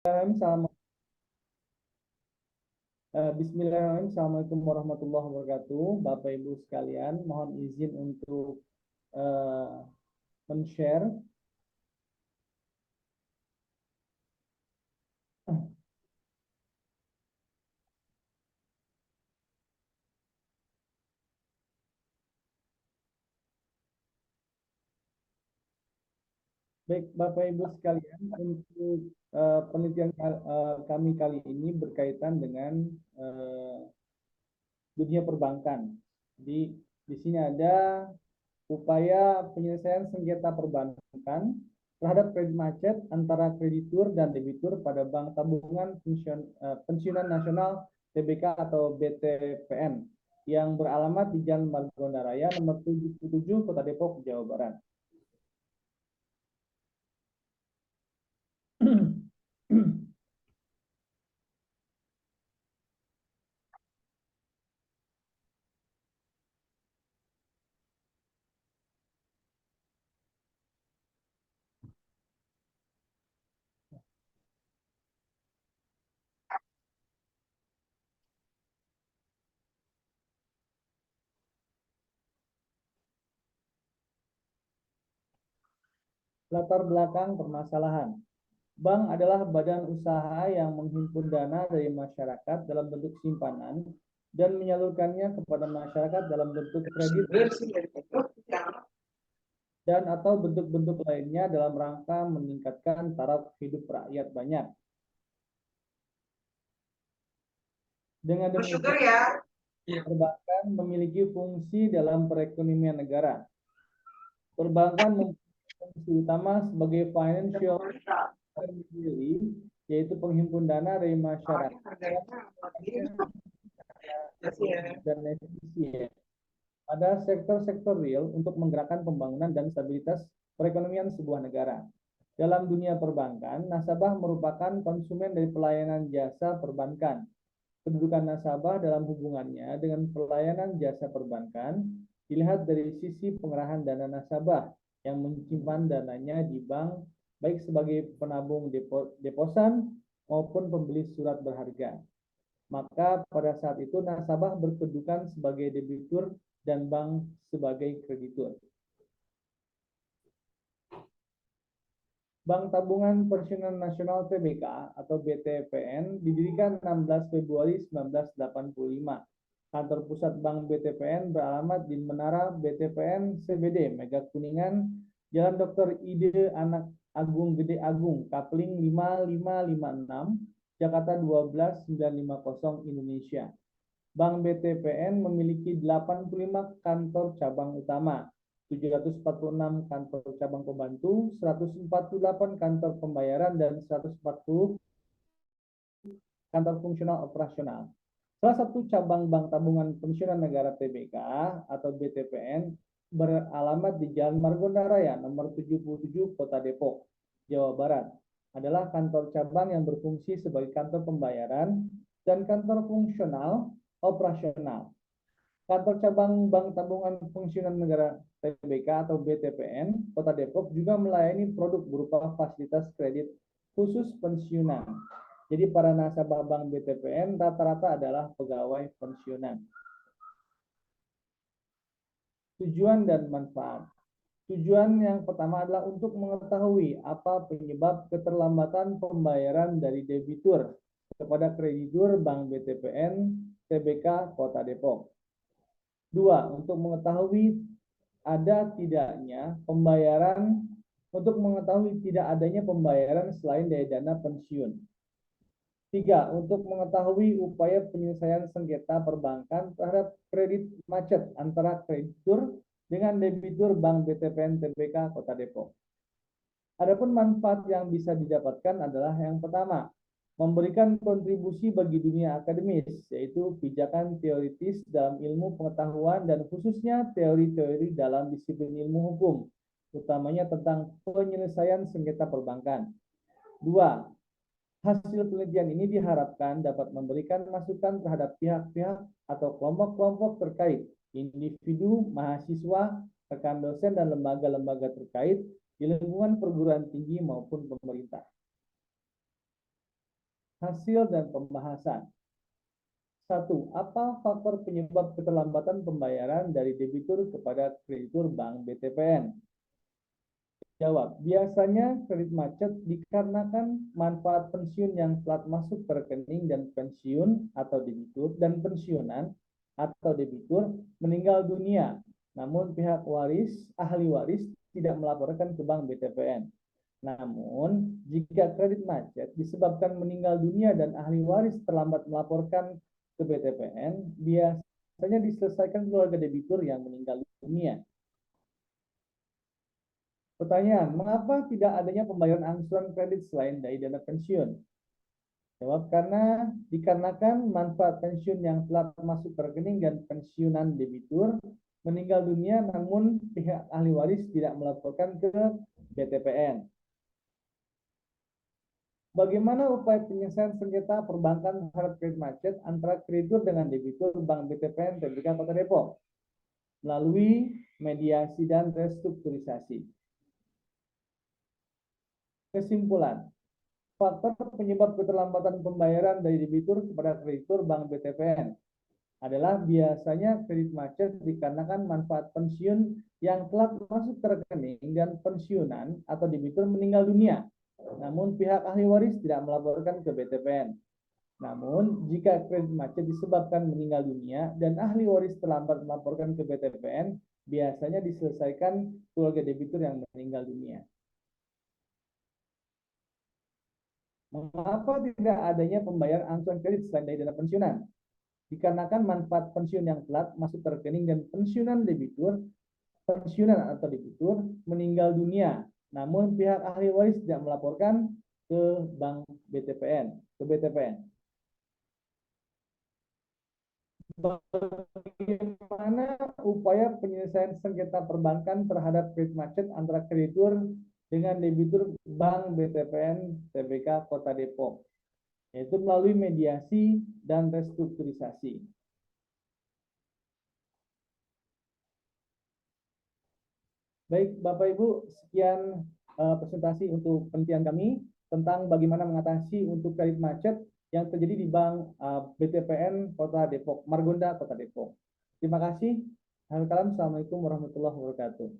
Bismillahirrahmanirrahim. Assalamualaikum warahmatullahi wabarakatuh. Bapak Ibu sekalian, mohon izin untuk men-share. Baik, Bapak Ibu sekalian, untuk penelitian kami kali ini berkaitan dengan dunia perbankan. Jadi di sini ada upaya penyelesaian sengketa perbankan terhadap kredit macet antara kreditur dan debitur pada Bank Tabungan Pensiunan Nasional TBK atau BTPN yang beralamat di Jalan Margonda Raya nomor 77 Kota Depok, Jawa Barat. Latar belakang permasalahan. Bank adalah badan usaha yang menghimpun dana dari masyarakat dalam bentuk simpanan dan menyalurkannya kepada masyarakat dalam bentuk kredit dan atau bentuk-bentuk lainnya dalam rangka meningkatkan taraf hidup rakyat banyak. Dengan demikian, perbankan memiliki fungsi dalam perekonomian negara. Perbankan memiliki fungsi utama sebagai financial intermediary, yaitu penghimpun dana dari masyarakat dan efisien pada sektor-sektor real untuk menggerakkan pembangunan dan stabilitas perekonomian sebuah negara. Dalam dunia perbankan, nasabah merupakan konsumen dari pelayanan jasa perbankan. Kedudukan nasabah dalam hubungannya dengan pelayanan jasa perbankan dilihat dari sisi pengerahan dana nasabah yang menyimpan dananya di bank, baik sebagai penabung deposan maupun pembeli surat berharga. Maka pada saat itu nasabah berkedudukan sebagai debitur dan bank sebagai kreditur. Bank Tabungan Pensiunan Nasional TBK atau BTPN didirikan 16 Februari 1985. Kantor pusat Bank BTPN beralamat di Menara BTPN CBD, Mega Kuningan, Jalan Dr. Ide Anak Agung Gede Agung, Kapling 5556, Jakarta 12950, Indonesia. Bank BTPN memiliki 85 kantor cabang utama, 746 kantor cabang pembantu, 148 kantor pembayaran, dan 140 kantor fungsional operasional. Salah satu cabang Bank Tabungan Pensiunan Negara TBK atau BTPN beralamat di Jalan Margonda Raya nomor 77 Kota Depok, Jawa Barat. Adalah kantor cabang yang berfungsi sebagai kantor pembayaran dan kantor fungsional operasional. Kantor cabang Bank Tabungan Pensiunan Negara TBK atau BTPN Kota Depok juga melayani produk berupa fasilitas kredit khusus pensiunan. Jadi para nasabah Bank BTPN rata-rata adalah pegawai pensiunan. Tujuan dan manfaat. Tujuan yang pertama adalah untuk mengetahui apa penyebab keterlambatan pembayaran dari debitur kepada kreditur Bank BTPN TBK Kota Depok. 2. Untuk mengetahui ada tidaknya pembayaran, untuk mengetahui tidak adanya pembayaran selain dari dana pensiun. 3. Untuk mengetahui upaya penyelesaian sengketa perbankan terhadap kredit macet antara kreditur dengan debitur Bank BTPN TBK Kota Depok. Adapun manfaat yang bisa didapatkan adalah yang pertama, memberikan kontribusi bagi dunia akademis, yaitu pijakan teoritis dalam ilmu pengetahuan dan khususnya teori-teori dalam disiplin ilmu hukum, utamanya tentang penyelesaian sengketa perbankan. 2. Hasil penelitian ini diharapkan dapat memberikan masukan terhadap pihak-pihak atau kelompok-kelompok terkait, individu, mahasiswa, rekan dosen, dan lembaga-lembaga terkait di lingkungan perguruan tinggi maupun pemerintah. Hasil dan pembahasan. 1. Apa faktor penyebab keterlambatan pembayaran dari debitur kepada kreditur bank BTPN? Jawab, biasanya kredit macet dikarenakan manfaat pensiun yang telat masuk ke rekening dan pensiun atau debitur dan pensiunan atau debitur meninggal dunia. Namun pihak ahli waris tidak melaporkan ke bank BTPN. Namun, jika kredit macet disebabkan meninggal dunia dan ahli waris terlambat melaporkan ke BTPN, biasanya diselesaikan keluarga debitur yang meninggal dunia. Pertanyaan, mengapa tidak adanya pembayaran angsuran kredit selain dari dana pensiun? Jawab, dikarenakan manfaat pensiun yang telah masuk ke rekening dan pensiunan debitur meninggal dunia namun pihak ahli waris tidak melaporkan ke BTPN. Bagaimana upaya penyelesaian sengketa perbankan terhadap kredit macet antara kreditur dengan debitur Bank BTPN TBK Kota Depok? Melalui mediasi dan restrukturisasi. Kesimpulan, faktor penyebab keterlambatan pembayaran dari debitur kepada kreditur Bank BTPN adalah biasanya kredit macet dikarenakan manfaat pensiun yang telah masuk ke rekening dan pensiunan atau debitur meninggal dunia. Namun pihak ahli waris tidak melaporkan ke BTPN. Namun, jika kredit macet disebabkan meninggal dunia dan ahli waris terlambat melaporkan ke BTPN, biasanya diselesaikan keluarga debitur yang meninggal dunia. Mengapa tidak adanya pembayaran angsuran kredit selain dari dana pensiunan? Dikarenakan manfaat pensiun yang telat masuk ke rekening dan pensiunan atau debitur meninggal dunia. Namun pihak ahli waris tidak melaporkan ke bank BTPN, ke BTPN. Bagaimana upaya penyelesaian sengketa perbankan terhadap kredit macet antara kreditur dengan debitur Bank BTPN TBK Kota Depok, yaitu melalui mediasi dan restrukturisasi. Baik, Bapak Ibu, sekian presentasi untuk penelitian kami tentang bagaimana mengatasi untuk kredit macet yang terjadi di Bank BTPN Kota Depok, Margonda Kota Depok. Terima kasih. Assalamualaikum warahmatullahi wabarakatuh.